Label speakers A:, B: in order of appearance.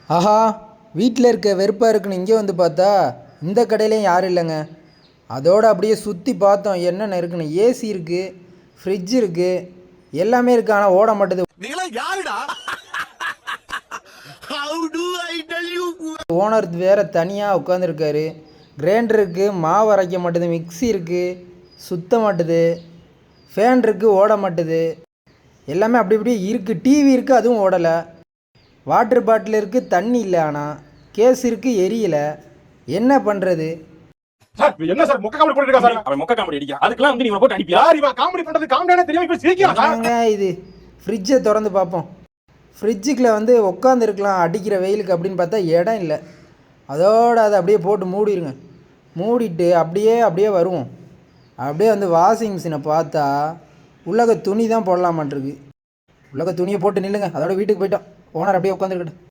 A: ஆஹா, வீட்டில் இருக்க வெறுப்பாக இருக்குன்னு இங்கே வந்து பார்த்தா இந்த கடையிலையும் யாரும் இல்லைங்க. அதோடு அப்படியே சுற்றி பார்த்தோம் என்னென்ன இருக்குன்னு. ஏசி இருக்குது, ஃப்ரிட்ஜ் இருக்குது, எல்லாமே இருக்குது. ஆனால் ஓட மாட்டுது. ஓனர் வேறு தனியாக உட்காந்துருக்காரு. கிரைண்டர் இருக்குது, மாவு அரைக்க மாட்டுது. மிக்ஸி இருக்குது, சுத்த மாட்டுது. ஃபேன் இருக்குது, ஓட மாட்டுது. எல்லாமே அப்படி இப்படியே இருக்குது. டிவி இருக்குது, அதுவும் ஓடலை. வாட்டர் பாட்டில் இருக்குது, தண்ணி இல்லை. ஆனால் கேஸ் இருக்குது, எரியலை. என்ன பண்ணுறது?
B: என்ன சார் மொக்க காமெடி பண்ணிட்டு சார்? அவன் மொக்க காமெடி அடிக்கிறான். அதுக்கெல்லாம் வந்து நீங்க போட்டு அனுப்பியா? யார் இவன் காமெடி பண்றது? காமெடியானே தெரியாம இப்ப சிரிக்கிறாங்க.
A: இது ஃப்ரிட்ஜை திறந்து பார்ப்போம். ஃப்ரிட்ஜுக்குள்ள வந்து உட்காந்துருக்கலாம் அடிக்கிற வெயிலுக்கு அப்படின்னு பார்த்தா இடம் இல்லை. அதோடு அதை அப்படியே போட்டு மூடிடுங்க. மூடிட்டு அப்படியே வருவோம். அப்படியே வந்து வாஷிங் மிஷினை பார்த்தா உள்ளக துணி தான் போடலாமான்ருக்கு. உள்ளக துணியை போட்டு நில்லுங்க. அதோட வீட்டுக்கு போயிட்டோம். ஓனர் அப்படியே உட்காந்துருக்கட்டும்.